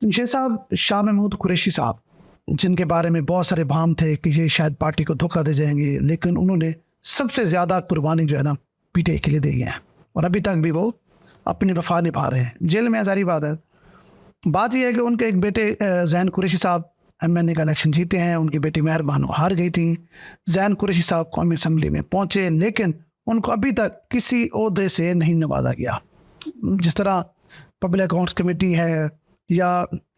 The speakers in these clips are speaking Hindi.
ये साहब शाह महमूद कुरैशी साहब, जिनके बारे में बहुत सारे भाम थे कि ये शायद पार्टी को धोखा दे जाएंगे, लेकिन उन्होंने सबसे ज़्यादा कुर्बानी जो है ना पीटीआई के लिए दी है और अभी तक भी वो अपनी वफा निभा रहे हैं। जेल में सारी बात है। बात यह है कि उनके एक बेटे ज़ैन कुरैशी साहब MNA का इलेक्शन जीते हैं, उनकी बेटी मेहर बानो हार गई थी। ज़ैन कुरैशी साहब कौमी असम्बली में पहुँचे, लेकिन उनको अभी तक किसी ओहदे से नहीं नवाजा गया। जिस तरह पब्लिक अकाउंट्स कमेटी है या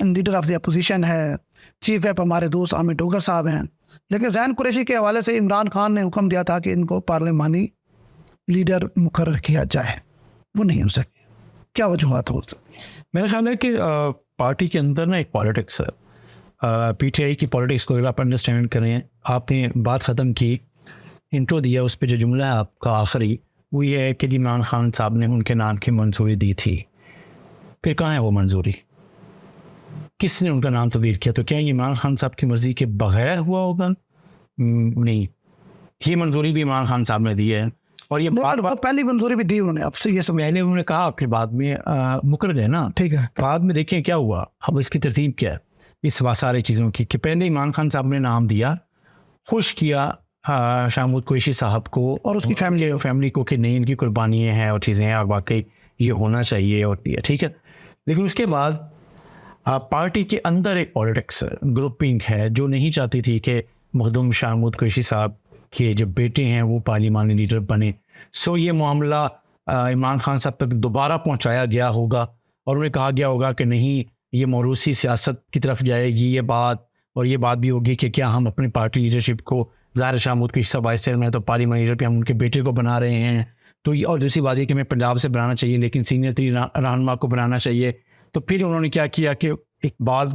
लीडर ऑफ द अपोजिशन है, चीफ व्हिप हमारे दोस्त आमिर डोगर साहब हैं, लेकिन ज़ैन कुरैशी के हवाले से इमरान खान ने हुक्म दिया था कि इनको पार्लिमानी लीडर मुकर्रर किया जाए, वो नहीं हो सके। क्या वजूहत हो सकती है? मेरा ख्याल है कि पार्टी के अंदर ना एक पॉलिटिक्स है। पीटीआई की पॉलिटिक्स को अगर आप अंडरस्टैंड करें, आपने बात ख़त्म की, इंट्रो दिया, उस पर जो जुमला है आपका आखिरी वो ये है कि इमरान खान साहब ने उनके नाम की मंजूरी दी थी। फिर कहाँ है वो मंजूरी? किसने उनका नाम तब्दील किया? तो क्या ये इमरान खान साहब की मर्ज़ी के बगैर हुआ होगा? नहीं, ये मंजूरी भी इमरान खान साहब ने दी है और ये पहली मंजूरी भी दी उन्होंने, अब से ये सब पहले उन्होंने कहा, फिर बाद में मुकर गए ना। ठीक है, बाद में देखें क्या हुआ। अब इसकी तरतीब क्या है इस सारी चीज़ों की कि पहले इमरान खान साहब ने नाम दिया, खुश किया शाह महमूद कुरैशी साहब को और उसकी फैमिली को कि नहीं, इनकी कुर्बानियाँ हैं और चीज़ें हैं और वाकई ये होना चाहिए और ठीक है। लेकिन उसके बाद पार्टी के अंदर एक पॉलिटिक्स ग्रुपिंग है जो नहीं चाहती थी कि मखदूम शाह महमूद कुरैशी साहब के जो बेटे हैं वो पार्लिमानी लीडर बने। सो ये मामला इमरान खान साहब तक दोबारा पहुंचाया गया होगा और उन्हें कहा गया होगा कि नहीं, ये मौरूसी सियासत की तरफ जाएगी ये बात, और ये बात भी होगी कि क्या हम अपनी पार्टी लीडरशिप को, ज़ाहिर शाह महमूद कुरैशी साहब वाइस चेयरमैन है तो पार्लिमानी लीडर पे हम उनके बेटे को बना रहे हैं, तो ये, और दूसरी बात ये कि हमें पंजाब से बनाना चाहिए लेकिन सीनियर तरीन रहनुमा को बनाना चाहिए। तो फिर उन्होंने क्या किया कि एक बात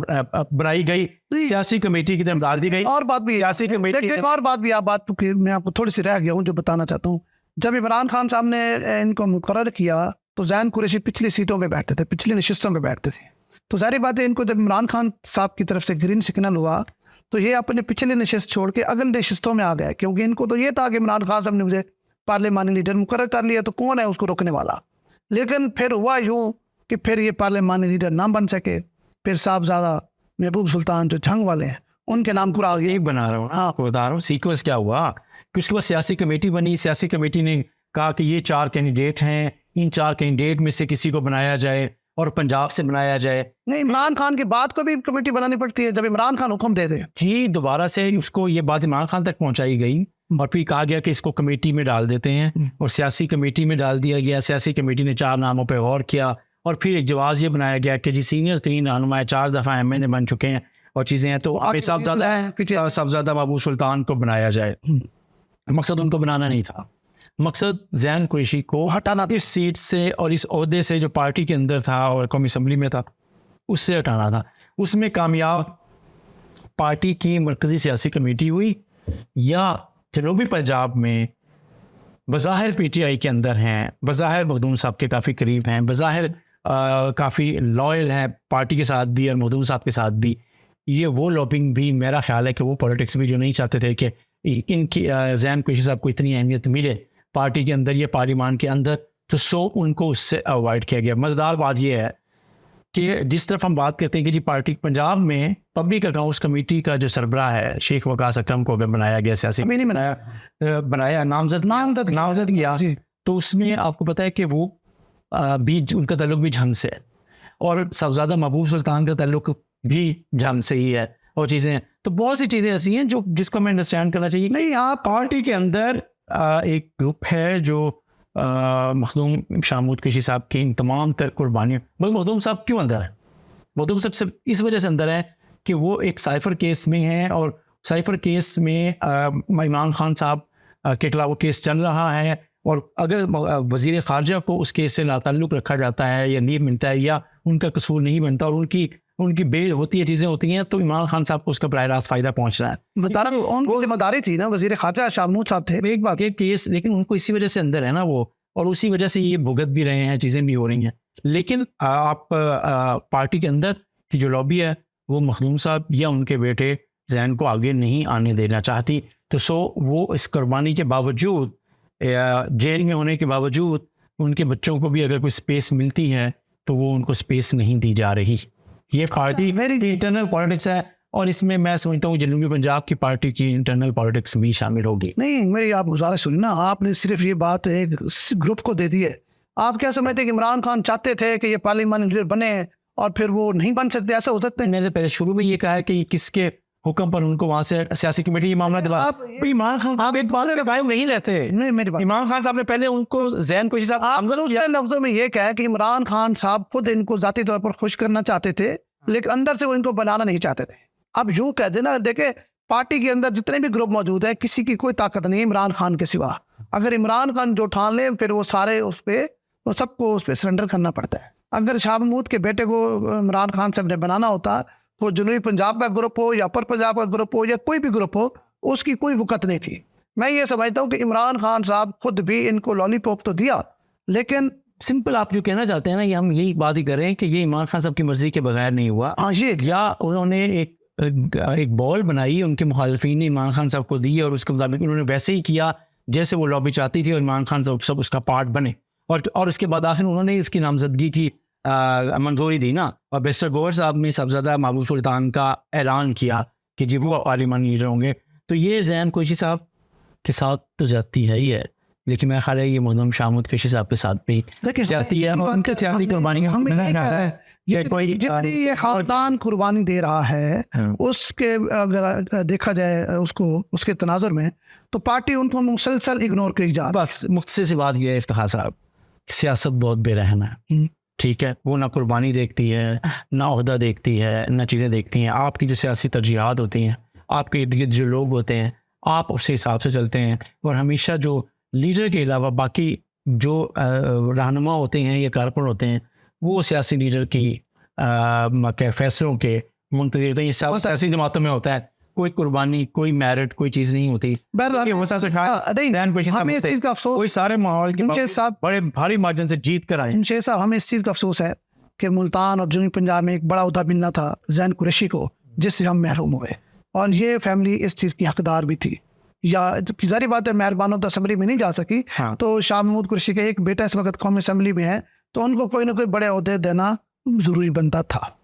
बनाई गई, सियासी कमेटी की तरफ डाल दी गई। और बात भी सियासी कमेटी, एक और बात भी, आप बात मैं आपको थोड़ी सी रह गया हूँ जो बताना चाहता हूँ। जब इमरान खान साहब ने इनको मुकर्रर किया तो ज़ैन कुरैशी पिछली सीटों पे बैठते थे, पिछली नशिस्तों पे बैठते थे। तो जाहिर बात है इनको जब इमरान खान साहब की तरफ से ग्रीन सिग्नल हुआ तो ये अपने पिछले नशिस्त छोड़ के अगले नशिस्तों में आ गए, क्योंकि इनको तो ये था कि इमरान खान साहब ने मुझे पार्लिमानी लीडर मुकर्रर कर लिया तो कौन है उसको रोकने वाला। लेकिन फिर हुआ यूँ कि फिर ये पार्लिमानी लीडर ना बन सके। फिर साहबजादा महबूब सुल्तान जो झंग वाले हैं उनके नाम पूरा यही बना रहा हूँ, आपको बता रहा हूँ सीक्वेंस क्या हुआ कि उसके बाद सियासी कमेटी बनी। सियासी कमेटी ने कहा कि ये 4 कैंडिडेट हैं, इन 4 कैंडिडेट में से किसी को बनाया जाए और पंजाब से बनाया जाए। नहीं, इमरान खान के बाद को भी कमेटी बनानी पड़ती है जब इमरान खान हुक्म दे दे। जी, दोबारा से उसको ये बात इमरान खान तक पहुंचाई गई और फिर कहा गया कि इसको कमेटी में डाल देते हैं और सियासी कमेटी में डाल दिया गया। सियासी कमेटी ने 4 नामों पर गौर किया और फिर एक जवाज़ ये बनाया गया कि जी सीनियर 3 रहनुमा 4 दफ़ा MNA बन चुके हैं और चीज़ें हैं, तो साहबजादा महबूब सुल्तान को बनाया जाए। मकसद उनको बनाना नहीं था, मकसद ज़ैन कुरैशी को हटाना इस सीट से और इस ओहदे से जो पार्टी के अंदर था और कौमी असम्बली में था उससे हटाना था। उसमें कामयाब पार्टी की मरकज़ी सियासी कमेटी हुई या जनूबी पंजाब में बज़ाहिर PTI के अंदर हैं, बज़ाहिर मखदूम साहब के काफ़ी करीब हैं, बज़ाहिर काफ़ी लॉयल हैं पार्टी के साथ भी और मखदूम साहब के साथ भी। ये वो लॉबिंग भी, मेरा ख्याल है कि वो पॉलिटिक्स भी जो नहीं चाहते थे कि इनकी ज़ैन कुरैशी साहब को इतनी अहमियत मिले पार्टी के अंदर या पार्लिमान के अंदर, तो उनको उससे अवॉइड किया गया। मज़ेदार बात यह है कि जिस तरफ हम बात करते हैं कि जी पार्टी पंजाब में पब्लिक अकाउंट्स कमेटी का जो सरबराह है शेख वकास अकरम को अगर बनाया गया, सियासी नहीं बनाया नामजद किया, तो उसमें आपको पता है कि वो भी उनका ताल्लुक भी झंग से है और साहबजादा महबूब सुल्तान का ताल्लुक भी झंग से ही है और चीज़ें। तो बहुत सी चीज़ें ऐसी हैं जो जिसको हमें अंडरस्टैंड करना चाहिए। नहीं, यहाँ पार्टी के अंदर एक ग्रुप है जो मखदूम शाह महमूद कुरैशी साहब की इन तमाम तर कुर्बानियों, मखदूम साहब क्यों अंदर है? मखदूम साहब सिर्फ इस वजह से अंदर है कि वो एक साइफर केस में हैं और साइफर केस में इमरान खान साहब के खिलाफ वो केस चल रहा है और अगर वज़ीर ख़ारजा को उस केस से लाताल्लुक़ रखा जाता है या नीब मिलता है या उनका कसूर नहीं बनता और उनकी बेल होती है, चीज़ें होती हैं, तो इमरान खान साहब को उसका बराह रास्त फ़ायदा पहुँच रहा है। बता रहा हूँ उनको जिम्मेदारी थी ना, वज़ीर ख़ारजा शाह महमूद साहब थे। एक बात, एक केस, लेकिन उनको इसी वजह से अंदर है ना वो, और उसी वजह से ये भुगत भी रहे हैं, चीज़ें भी हो रही हैं। लेकिन आप पार्टी के अंदर की जो लॉबी है वो मखदूम साहब या उनके बेटे ज़ैन को आगे नहीं आने देना चाहती, तो वो इस कुर्बानी के बावजूद, जेल में होने के बावजूद, उनके बच्चों को भी अगर कोई स्पेस मिलती है तो वो उनको स्पेस नहीं दी जा रही। ये पार्टी की इंटरनल पॉलिटिक्स है, और इसमें मैं समझता हूँ जनूबी पंजाब की पार्टी की इंटरनल पॉलिटिक्स भी शामिल होगी। नहीं, मेरी आप गुजारिश सुनी ना, आपने सिर्फ ये बात एक ग्रुप को दे दी है। आप क्या समझते हैं कि इमरान खान चाहते थे कि ये पार्लियामेंट लीडर बने और फिर वो नहीं बन सकते, ऐसा हो सकता है? मैंने पहले शुरू में ये कहा है कि किसके हुक्म पर उनको वहां से सियासी कमेटी ये मामला दिला। इमरान खान साहब एक बात पे कायम नहीं रहते। नहीं, मेरी बात, इमरान खान साहब ने पहले उनको जैन को लफ्जों में ये कहा है कि इमरान खान साहब खुद इनको जाती तौर पर खुश करना चाहते थे, लेकिन अंदर से वो इनको बनाना नहीं चाहते थे। अब यूं कह देना, देखे पार्टी के अंदर जितने भी ग्रुप मौजूद है, किसी की कोई ताकत नहीं इमरान खान के सिवा। अगर इमरान खान जो ठान ले, फिर वो सारे उस पर, वो सबको उस पर सरेंडर करना पड़ता है। अगर शाह महमूद के बेटे को इमरान खान साहब ने बनाना होता, तो जनूबी पंजाब का ग्रुप हो या अपर पंजाब का ग्रुप हो या कोई भी ग्रुप हो, उसकी कोई वक़्त नहीं थी। मैं ये समझता हूँ कि इमरान खान साहब खुद भी इनको लॉलीपॉप तो दिया, लेकिन सिंपल आप जो कहना चाहते हैं ना, ये हम यही बात ही कर रहे हैं कि ये इमरान खान साहब की मर्जी के बगैर नहीं हुआ। हाँ, ये या उन्होंने एक बॉल बनाई, उनके मुखालिफिन ने इमरान खान साहब को दी, और उसके मुताबिक उन्होंने वैसे ही किया जैसे वो लॉबी चाहती थी, और इमरान खान साहब सब उसका पार्ट बने, और उसके बाद आखिर उन्होंने इसकी नामजदगी की मंजूरी दी ना, और बैरिस्टर गौहर साहब ने सबज़्यादा महबूब सुल्तान का ऐलान किया कि जी वो पार्लियामेंट लीडर होंगे। तो ये जैन कुरैशी साहब के साथ तो जाती है ही है, लेकिन मेरा ख्याल है ये मोहम्मद शाह कुरैशी साहब के साथ भी जाती है। उनके सियासी कुर्बानियाँ ये खानदान कुर्बानी दे रहा है, उसके अगर देखा जाए उसको उसके तनाजुर में, तो पार्टी उनको मुसलसल इग्नोर की जा। बस मुख्तसर सी बात यह है इफ्तिखार साहब, सियासत बहुत बेरहम है, ठीक है। वो ना कुर्बानी देखती है, ना ओहदा देखती है, ना चीज़ें देखती हैं। आपकी जो सियासी तरजीहात होती हैं, आपके इर्द गिर्द जो लोग होते हैं, आप उसके हिसाब से चलते हैं, और हमेशा जो लीडर के अलावा बाकी जो रहनुमा होते हैं या कारकुन होते हैं, वो सियासी लीडर की फैसलों के मुंतज़िर होते हैं। ये सब सियासी जमातों में होता है, कोई कुर्बानी, कोई मेरिट, कोई चीज़ नहीं होती। कोई सारे माहौल के साथ बड़े भारी मार्जिन से जीत कर आए। शेख साहब, हमें इस चीज़ का अफसोस है कि मुल्तान और जनूबी पंजाब में एक बड़ा उहदा मिलना था जैन कुरैशी को, जिससे हम महरूम हुए, और ये फैमिली इस चीज़ की हकदार भी थी। या जारी बात है, मेहरबानों तो असम्बली में नहीं जा सकी, हाँ। तो शाह महमूद कुरैशी का एक बेटा इस वक्त कौमी असम्बली में है, तो उनको कोई ना कोई बड़े ओहदे देना ज़रूरी बनता था।